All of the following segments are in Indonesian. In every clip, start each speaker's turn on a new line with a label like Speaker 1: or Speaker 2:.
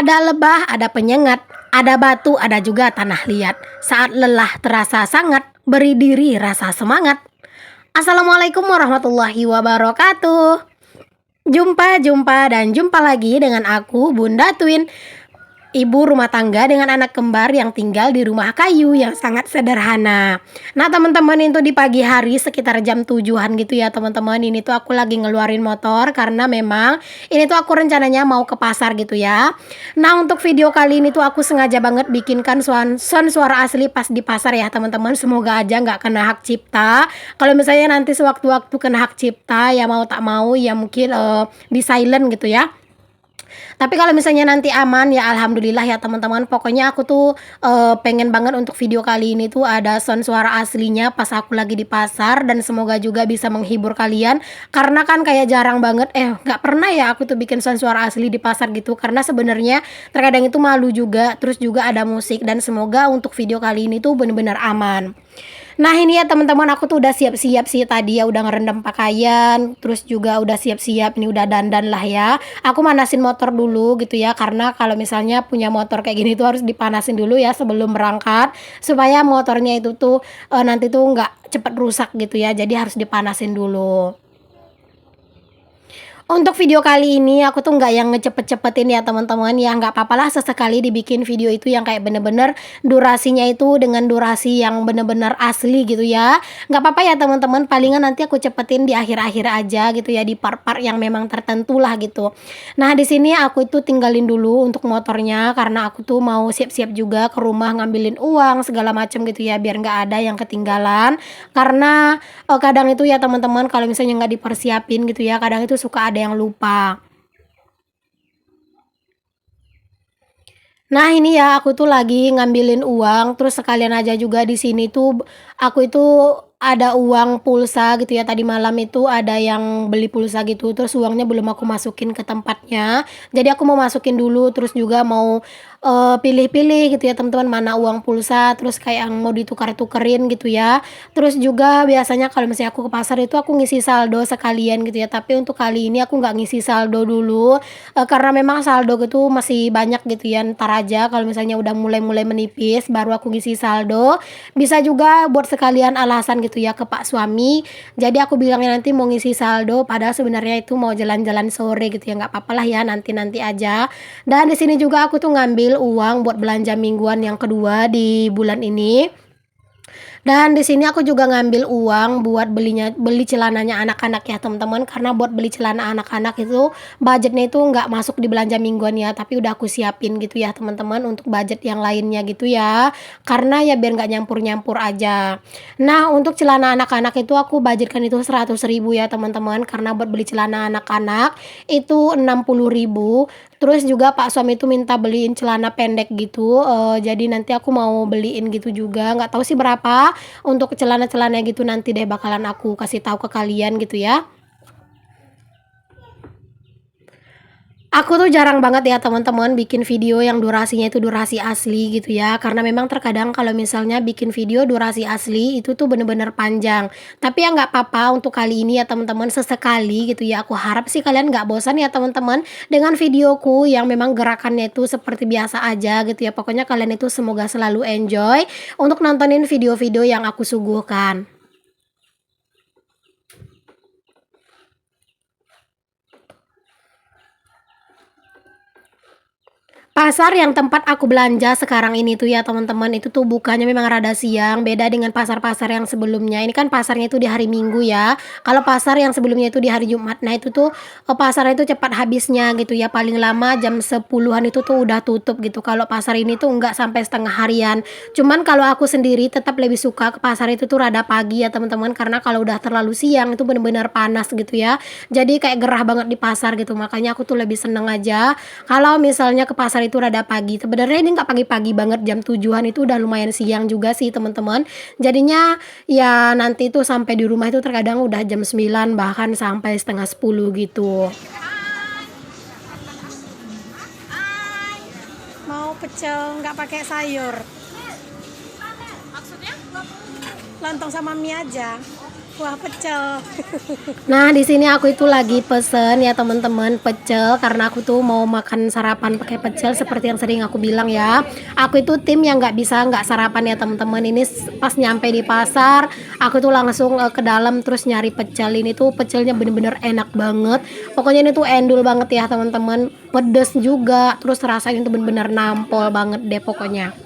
Speaker 1: Ada lebah, ada penyengat, ada batu, ada juga tanah liat. Saat lelah terasa sangat, beri diri rasa semangat. Assalamualaikum warahmatullahi wabarakatuh. Jumpa dan jumpa lagi dengan aku Bunda Twin, ibu rumah tangga dengan anak kembar yang tinggal di rumah kayu yang sangat sederhana. Nah teman-teman, itu di pagi hari sekitar jam 7-an gitu ya teman-teman. Ini tuh aku lagi ngeluarin motor karena memang ini tuh aku rencananya mau ke pasar gitu ya. Nah untuk video kali ini tuh aku sengaja banget bikinkan sound suara asli pas di pasar ya teman-teman. Semoga aja nggak kena hak cipta. Kalau misalnya nanti sewaktu-waktu kena hak cipta ya mau tak mau ya mungkin di silent gitu ya. Tapi kalau misalnya nanti aman ya alhamdulillah ya teman-teman. Pokoknya aku tuh pengen banget untuk video kali ini tuh ada sound suara aslinya pas aku lagi di pasar, dan semoga juga bisa menghibur kalian. Karena kan kayak jarang banget nggak pernah ya aku tuh bikin sound suara asli di pasar gitu. Karena sebenarnya terkadang itu malu juga, terus juga ada musik, dan semoga untuk video kali ini tuh bener-bener aman. Nah ini ya teman-teman, aku tuh udah siap-siap sih tadi ya, udah ngerendam pakaian, terus juga udah siap-siap, ini udah dandan lah ya. Aku manasin motor dulu gitu ya, karena kalau misalnya punya motor kayak gini tuh harus dipanasin dulu ya sebelum berangkat, supaya motornya itu tuh nanti tuh nggak cepet rusak gitu ya, jadi harus dipanasin dulu. Untuk video kali ini aku tuh nggak yang ngecepet-cepetin ya teman-teman ya, nggak apa-apa lah sesekali dibikin video itu yang kayak bener-bener durasinya itu dengan durasi yang bener-bener asli gitu ya. Nggak apa-apa ya teman-teman, palingan nanti aku cepetin di akhir-akhir aja gitu ya, di part-part yang memang tertentu lah gitu. Nah di sini aku itu tinggalin dulu untuk motornya karena aku tuh mau siap-siap juga ke rumah ngambilin uang segala macam gitu ya, biar nggak ada yang ketinggalan. Karena kadang itu ya teman-teman, kalau misalnya nggak dipersiapin gitu ya, kadang itu suka ada yang lupa. Nah ini ya aku tuh lagi ngambilin uang, terus sekalian aja juga di sini tuh aku itu ada uang pulsa gitu ya. Tadi malam itu ada yang beli pulsa gitu, terus uangnya belum aku masukin ke tempatnya. Jadi aku mau masukin dulu, terus juga mau pilih-pilih gitu ya teman-teman, mana uang pulsa, terus kayak yang mau ditukar-tukerin gitu ya. Terus juga biasanya kalau misalnya aku ke pasar itu aku ngisi saldo sekalian gitu ya. Tapi untuk kali ini aku nggak ngisi saldo dulu, karena memang saldo gitu masih banyak gitu ya. Entar aja kalau misalnya udah mulai-mulai menipis baru aku ngisi saldo. Bisa juga buat sekalian alasan gitu ya ke pak suami. Jadi aku bilangnya nanti mau ngisi saldo, padahal sebenarnya itu mau jalan-jalan sore gitu ya. Nggak apa-apa lah ya, nanti-nanti aja. Dan di sini juga aku tuh ngambil uang buat belanja mingguan yang kedua di bulan ini. Dan di sini aku juga ngambil uang buat beli celananya anak-anak ya teman-teman, karena buat beli celana anak-anak itu budgetnya itu nggak masuk di belanja mingguan ya, tapi udah aku siapin gitu ya teman-teman untuk budget yang lainnya gitu ya, karena ya biar nggak nyampur-nyampur aja. Nah untuk celana anak-anak itu aku budgetkan itu 100.000 ya teman-teman, karena buat beli celana anak-anak itu 60.000. Terus juga pak suami itu minta beliin celana pendek gitu, jadi nanti aku mau beliin gitu juga, nggak tahu sih berapa untuk celana-celana gitu, nanti deh bakalan aku kasih tahu ke kalian gitu ya. Aku tuh jarang banget ya teman-teman bikin video yang durasinya itu durasi asli gitu ya. Karena memang terkadang kalau misalnya bikin video durasi asli itu tuh bener-bener panjang. Tapi ya nggak apa-apa untuk kali ini ya teman-teman, sesekali gitu ya. Aku harap sih kalian nggak bosan ya teman-teman dengan videoku yang memang gerakannya itu seperti biasa aja gitu ya. Pokoknya kalian itu semoga selalu enjoy untuk nontonin video-video yang aku suguhkan. Pasar yang tempat aku belanja sekarang ini tuh ya teman-teman, itu tuh bukanya memang rada siang, beda dengan pasar-pasar yang sebelumnya. Ini kan pasarnya itu di hari Minggu ya. Kalau pasar yang sebelumnya itu di hari Jumat. Nah itu tuh pasarnya itu cepat habisnya gitu ya. Paling lama jam 10-an itu tuh udah tutup gitu. Kalau pasar ini tuh enggak sampai setengah harian. Cuman kalau aku sendiri tetap lebih suka ke pasar itu tuh rada pagi ya teman-teman, karena kalau udah terlalu siang itu bener-bener panas gitu ya. Jadi kayak gerah banget di pasar gitu. Makanya aku tuh lebih seneng aja kalau misalnya ke pasar itu rada pagi. Sebenarnya ini nggak pagi-pagi banget, jam 7-an itu udah lumayan siang juga sih teman-teman. Jadinya ya nanti itu sampai di rumah itu terkadang udah jam 9 bahkan sampai setengah 10 gitu. Mau pecel nggak pakai sayur.
Speaker 2: Maksudnya?
Speaker 1: Lontong sama mie aja.
Speaker 2: kuah pecel.
Speaker 1: Nah, di sini aku itu lagi pesen ya teman-teman pecel karena aku tuh mau makan sarapan pakai pecel seperti yang sering aku bilang ya. Aku itu tim yang nggak bisa nggak sarapan ya teman-teman. Ini pas nyampe di pasar, aku tuh langsung ke dalam terus nyari pecel. Ini tuh pecelnya bener-bener enak banget. Pokoknya ini tuh endul banget ya teman-teman. Pedes juga, terus rasanya tuh bener-bener nampol banget deh pokoknya.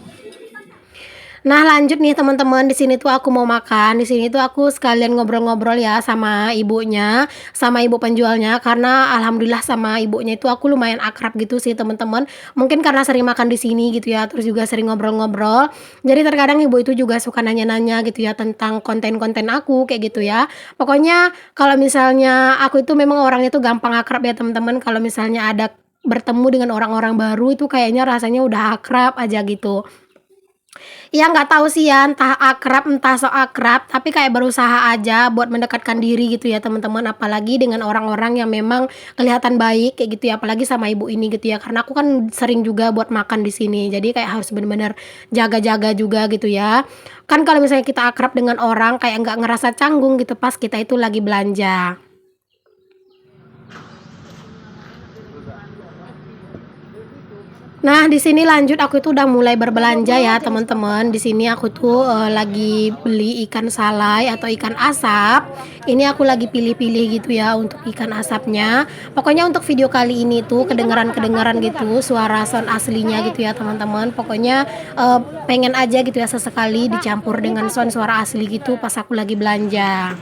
Speaker 1: Nah, lanjut nih teman-teman, di sini tuh aku mau makan. Di sini tuh aku sekalian ngobrol-ngobrol ya sama ibunya, sama ibu penjualnya karena alhamdulillah sama ibunya itu aku lumayan akrab gitu sih teman-teman. Mungkin karena sering makan di sini gitu ya, terus juga sering ngobrol-ngobrol. Jadi terkadang ibu itu juga suka nanya-nanya gitu ya tentang konten-konten aku kayak gitu ya. Pokoknya kalau misalnya aku itu memang orangnya tuh gampang akrab ya teman-teman. Kalau misalnya ada bertemu dengan orang-orang baru itu kayaknya rasanya udah akrab aja gitu. Ya nggak tahu sih ya, entah akrab, entah so akrab, tapi kayak berusaha aja buat mendekatkan diri gitu ya teman-teman, apalagi dengan orang-orang yang memang kelihatan baik kayak gitu ya, apalagi sama ibu ini gitu ya, karena aku kan sering juga buat makan di sini, jadi kayak harus bener-bener jaga-jaga juga gitu ya. Kan kalau misalnya kita akrab dengan orang kayak nggak ngerasa canggung gitu pas kita itu lagi belanja. Nah, di sini lanjut aku itu udah mulai berbelanja ya, teman-teman. Di sini aku tuh lagi beli ikan salai atau ikan asap. Ini aku lagi pilih-pilih gitu ya untuk ikan asapnya. Pokoknya untuk video kali ini tuh kedengaran-kedengaran gitu suara sound aslinya gitu ya, teman-teman. Pokoknya pengen aja gitu ya sesekali dicampur dengan sound suara asli gitu pas aku lagi belanja.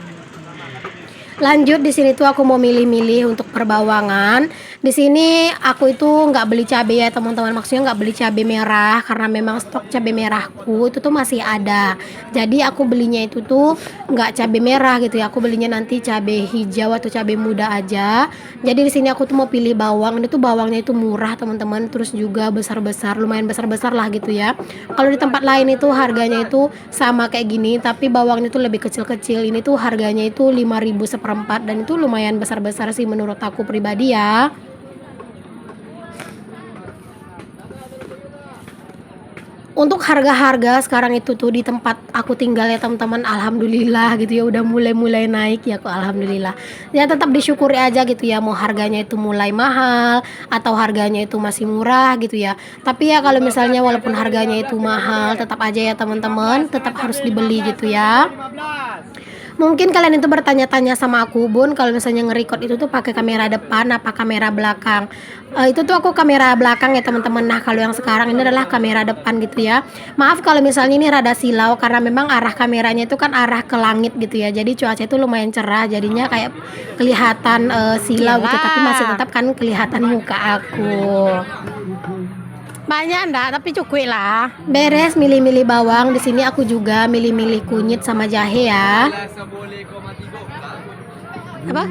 Speaker 1: Lanjut di sini tuh aku mau milih-milih untuk perbawangan. Di sini aku itu nggak beli cabai ya teman-teman. Maksudnya nggak beli cabai merah karena memang stok cabai merahku itu tuh masih ada. Jadi aku belinya itu tuh nggak cabai merah gitu ya. Aku belinya nanti cabai hijau atau cabai muda aja. Jadi di sini aku tuh mau pilih bawang. Ini tuh bawangnya itu murah teman-teman. Terus juga besar-besar, lumayan besar-besar lah gitu ya. Kalau di tempat lain itu harganya itu sama kayak gini, tapi bawangnya itu lebih kecil-kecil. Ini tuh harganya itu 5.000 seperempat dan itu lumayan besar-besar sih menurut aku pribadi ya. Untuk harga-harga sekarang itu tuh di tempat aku tinggal ya teman-teman, alhamdulillah gitu ya udah mulai-mulai naik ya kok alhamdulillah. Ya tetap disyukuri aja gitu ya mau harganya itu mulai mahal atau harganya itu masih murah gitu ya. Tapi ya kalau misalnya walaupun harganya itu mahal tetap aja ya teman-teman, tetap harus dibeli gitu ya. Mungkin kalian itu bertanya-tanya sama aku, Bun, kalau misalnya nge-record itu tuh pakai kamera depan apa kamera belakang? Itu tuh aku kamera belakang ya teman-teman. Nah, kalau yang sekarang ini adalah kamera depan gitu ya. Maaf kalau misalnya ini rada silau karena memang arah kameranya itu kan arah ke langit gitu ya. Jadi cuaca itu lumayan cerah, jadinya kayak kelihatan silau gitu, tapi masih tetap kan kelihatan muka aku.
Speaker 2: Banyak enggak, tapi cukup lah.
Speaker 1: Beres milih-milih bawang, di sini aku juga milih-milih kunyit sama jahe ya.
Speaker 2: Apa?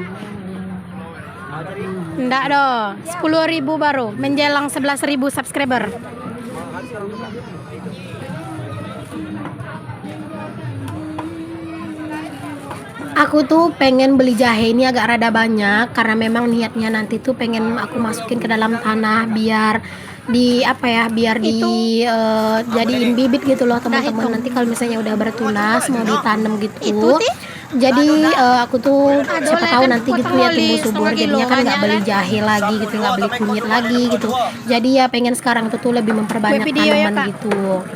Speaker 2: Enggak dong. 10.000 baru, menjelang 11.000 subscriber.
Speaker 1: Aku tuh pengen beli jahe ini agak rada banyak karena memang niatnya nanti tuh pengen aku masukin ke dalam tanah biar di apa ya biar di jadiin bibit gitu loh teman-teman. Nanti kalau misalnya udah bertunas mau ditanam gitu. Jadi aku tuh siapa tahu nanti gitu ya tumbuh subur jadinya kan nggak beli jahe lagi gitu, nggak beli kunyit lagi gitu. Jadi ya pengen sekarang tuh lebih memperbanyak tanaman gitu.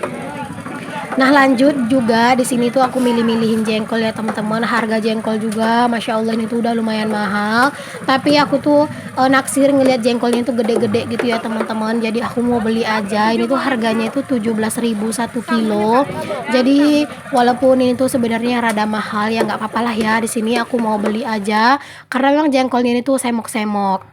Speaker 1: Nah, lanjut juga di sini tuh aku milih-milihin jengkol ya teman-teman. Harga jengkol juga Masya Allah ini tuh udah lumayan mahal. Tapi aku tuh naksir ngelihat jengkolnya itu gede-gede gitu ya teman-teman. Jadi aku mau beli aja. Ini tuh harganya itu 17.000 1 kilo. Jadi walaupun ini tuh sebenarnya rada mahal ya nggak apa-apa lah ya. Di sini aku mau beli aja karena memang jengkolnya ini tuh semok-semok.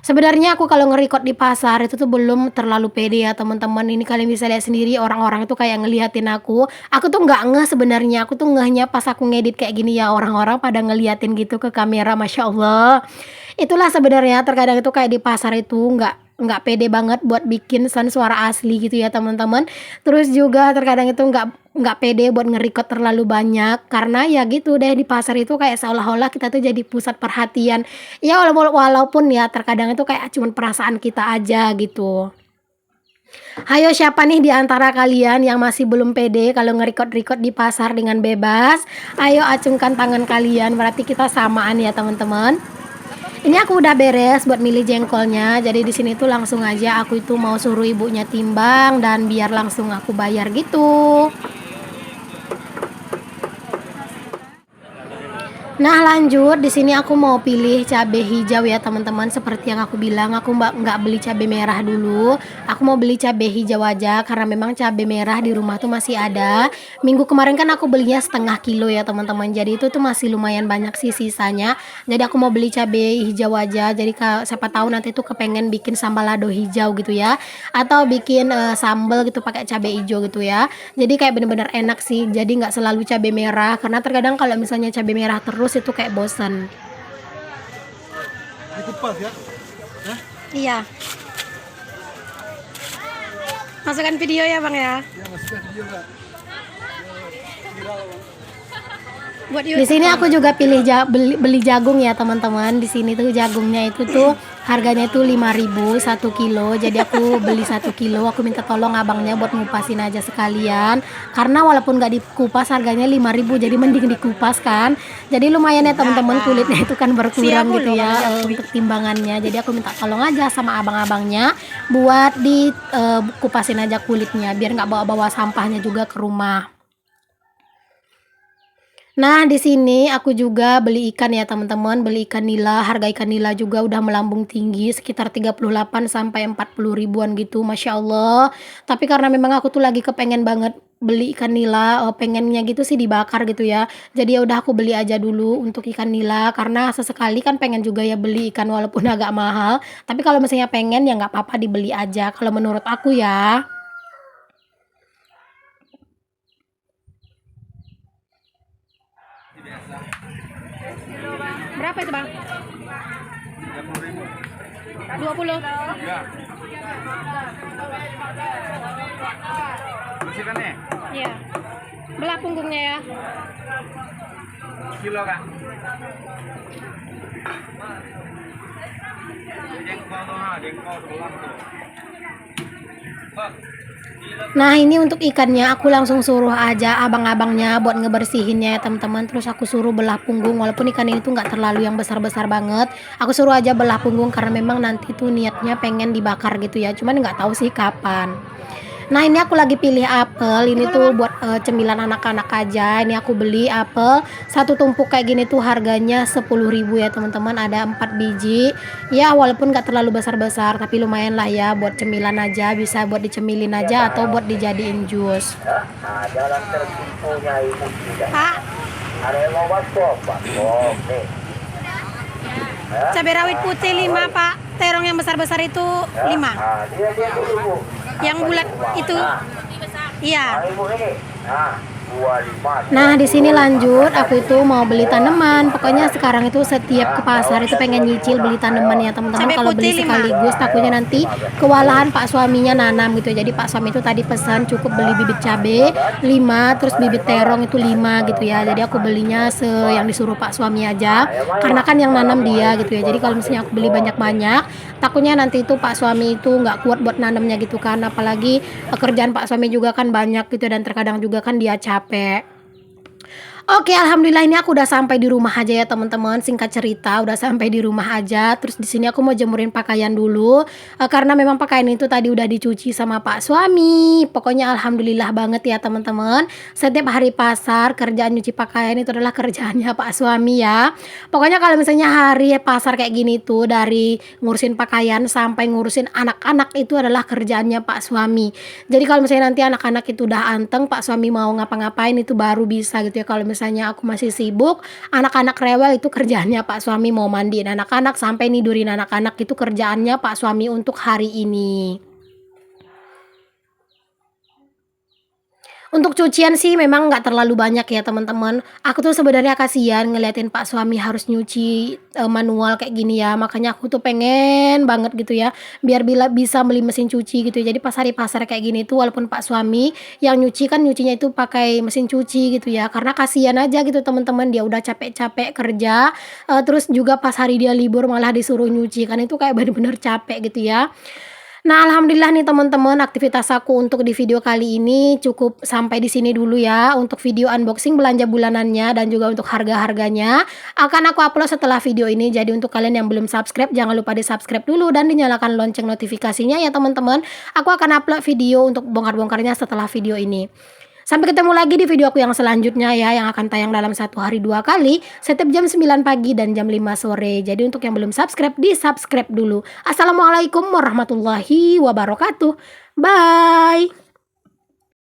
Speaker 1: Sebenarnya aku kalau nge-record di pasar itu tuh belum terlalu pede ya teman-teman. Ini kalian bisa lihat sendiri orang-orang itu kayak ngeliatin aku. Aku tuh nggak ngeh sebenarnya. Aku tuh ngehnya pas aku ngedit kayak gini ya orang-orang pada ngeliatin gitu ke kamera, Masya Allah. Itulah sebenarnya terkadang itu kayak di pasar itu nggak pede banget buat bikin sound suara asli gitu ya teman-teman. Terus juga terkadang itu nggak pede buat nge-record terlalu banyak karena ya gitu deh di pasar itu kayak seolah-olah kita tuh jadi pusat perhatian. Ya walaupun ya terkadang itu kayak cuman perasaan kita aja gitu. Hayo siapa nih di antara kalian yang masih belum pede kalau nge-record di pasar dengan bebas? Ayo acungkan tangan kalian, berarti kita samaan ya teman-teman. Ini aku udah beres buat milih jengkolnya. Jadi di sini tuh langsung aja aku itu mau suruh ibunya timbang dan biar langsung aku bayar gitu. Nah lanjut, di sini aku mau pilih cabai hijau ya teman-teman. Seperti yang aku bilang, aku nggak beli cabai merah dulu. Aku mau beli cabai hijau aja karena memang cabai merah di rumah tuh masih ada. Minggu kemarin kan aku belinya setengah kilo ya teman-teman. Jadi itu tuh masih lumayan banyak sih sisanya. Jadi aku mau beli cabai hijau aja. Jadi siapa tahu nanti tuh kepengen bikin sambal lado hijau gitu ya, atau bikin sambal gitu pakai cabai hijau gitu ya. Jadi kayak bener-bener enak sih. Jadi nggak selalu cabai merah karena terkadang kalau misalnya cabai merah terus itu kayak bosan.
Speaker 3: Dikupas ya?
Speaker 2: Iya. Masukkan video ya bang ya.
Speaker 3: Ya masukkan video Kak.
Speaker 2: Buat
Speaker 1: Di sini aku juga pilih beli jagung ya teman-teman. Di sini tuh jagungnya itu tuh harganya itu 5.000 1 kilo. Jadi aku beli 1 kilo. Aku minta tolong abangnya buat ngupasin aja sekalian. Karena walaupun nggak dikupas harganya 5.000, jadi mending dikupas kan. Jadi lumayan ya teman-teman, kulitnya itu kan berkurang gitu ya untuk timbangannya. Jadi aku minta tolong aja sama abang-abangnya buat dikupasin aja kulitnya biar nggak bawa-bawa sampahnya juga ke rumah. Nah, di sini aku juga beli ikan ya teman-teman, beli ikan nila. Harga ikan nila juga udah melambung tinggi sekitar 38 sampai 40 ribuan gitu, Masya Allah. Tapi karena memang aku tuh lagi kepengen banget beli ikan nila, pengennya gitu sih dibakar gitu ya. Jadi ya udah aku beli aja dulu untuk ikan nila karena sesekali kan pengen juga ya beli ikan walaupun agak mahal. Tapi kalau misalnya pengen ya nggak apa-apa dibeli aja kalau menurut aku ya.
Speaker 2: Berapa itu bang? 20.
Speaker 3: Ya. Bersihkan nih.
Speaker 2: Iya. Belah punggungnya ya.
Speaker 3: Kilo Kak. Jengkol tuh, jengkol sebelah tuh. Pak.
Speaker 1: Nah ini untuk ikannya aku langsung suruh aja abang-abangnya buat ngebersihinnya ya teman-teman. Terus aku suruh belah punggung, walaupun ikan ini tuh nggak terlalu yang besar-besar banget. Aku suruh aja belah punggung karena memang nanti tuh niatnya pengen dibakar gitu ya. Cuman nggak tahu sih kapan. Nah ini aku lagi pilih apel. Ini tuh buat cemilan anak-anak aja. Ini aku beli apel satu tumpuk kayak gini tuh harganya 10.000 ya teman-teman. Ada 4 biji. Ya walaupun gak terlalu besar-besar tapi lumayan lah ya buat cemilan aja. Bisa buat dicemilin aja atau buat dijadiin jus.
Speaker 4: Nah, jalan tertipunya ibu tidak.
Speaker 2: Pak,
Speaker 4: Ada yang mau masuk, Pak. Oke.
Speaker 2: cabai rawit putih 5 pak. Terong yang besar-besar itu 5.
Speaker 4: Nah, dia dulu, Bu.
Speaker 2: Yang bulat itu, iya.
Speaker 4: Nah, ibu ini. Nah, 25.
Speaker 1: Nah di sini lanjut, aku itu mau beli tanaman. Pokoknya sekarang itu setiap ke pasar itu pengen nyicil beli tanaman ya teman-teman.
Speaker 2: Cabai
Speaker 1: Kalau beli
Speaker 2: putih 5.
Speaker 1: sekaligus takutnya nanti kewalahan pak suaminya nanam gitu. Jadi pak suami itu tadi pesan cukup beli bibit cabai 5, terus bibit terong itu 5 gitu ya. Jadi aku belinya yang disuruh pak suami aja. Karena kan yang nanam dia gitu ya. Jadi kalau misalnya aku beli banyak-banyak, takutnya nanti itu pak suami itu nggak kuat buat nanamnya gitu kan. Apalagi kerjaan pak suami juga kan banyak gitu dan terkadang juga kan dia capek. Oke, alhamdulillah ini aku udah sampai di rumah aja ya teman-teman. Singkat cerita, udah sampai di rumah aja. Terus di sini aku mau jemurin pakaian dulu, karena memang pakaian itu tadi udah dicuci sama Pak suami. Pokoknya alhamdulillah banget ya teman-teman. Setiap hari pasar kerjaan nyuci pakaian itu adalah kerjaannya Pak suami ya. Pokoknya kalau misalnya hari pasar kayak gini tuh dari ngurusin pakaian sampai ngurusin anak-anak itu adalah kerjaannya Pak suami. Jadi kalau misalnya nanti anak-anak itu udah anteng, Pak suami mau ngapa-ngapain itu baru bisa gitu ya. Kalau misalnya aku masih sibuk, anak-anak rewel itu kerjaannya Pak suami mau mandiin anak-anak sampai nidurin anak-anak itu kerjaannya Pak suami untuk hari ini. Untuk cucian sih memang nggak terlalu banyak ya teman-teman. Aku tuh sebenarnya kasihan ngeliatin Pak suami harus nyuci manual kayak gini ya. Makanya aku tuh pengen banget gitu ya biar bisa beli mesin cuci gitu. Jadi pas hari pasar kayak gini tuh walaupun Pak suami yang nyuci kan nyucinya itu pakai mesin cuci gitu ya. Karena kasihan aja gitu teman-teman, dia udah capek-capek kerja, terus juga pas hari dia libur malah disuruh nyuci kan itu kayak bener-bener capek gitu ya. Nah, alhamdulillah nih teman-teman, aktivitas aku untuk di video kali ini cukup sampai di sini dulu ya. Untuk video unboxing belanja bulanannya dan juga untuk harga-harganya akan aku upload setelah video ini. Jadi untuk kalian yang belum subscribe, jangan lupa di-subscribe dulu dan dinyalakan lonceng notifikasinya ya teman-teman. Aku akan upload video untuk bongkar-bongkarnya setelah video ini. Sampai ketemu lagi di video aku yang selanjutnya ya, yang akan tayang dalam 1 hari 2 kali, setiap jam 9 pagi dan jam 5 sore. Jadi untuk yang belum subscribe, di-subscribe dulu. Assalamualaikum warahmatullahi wabarakatuh. Bye.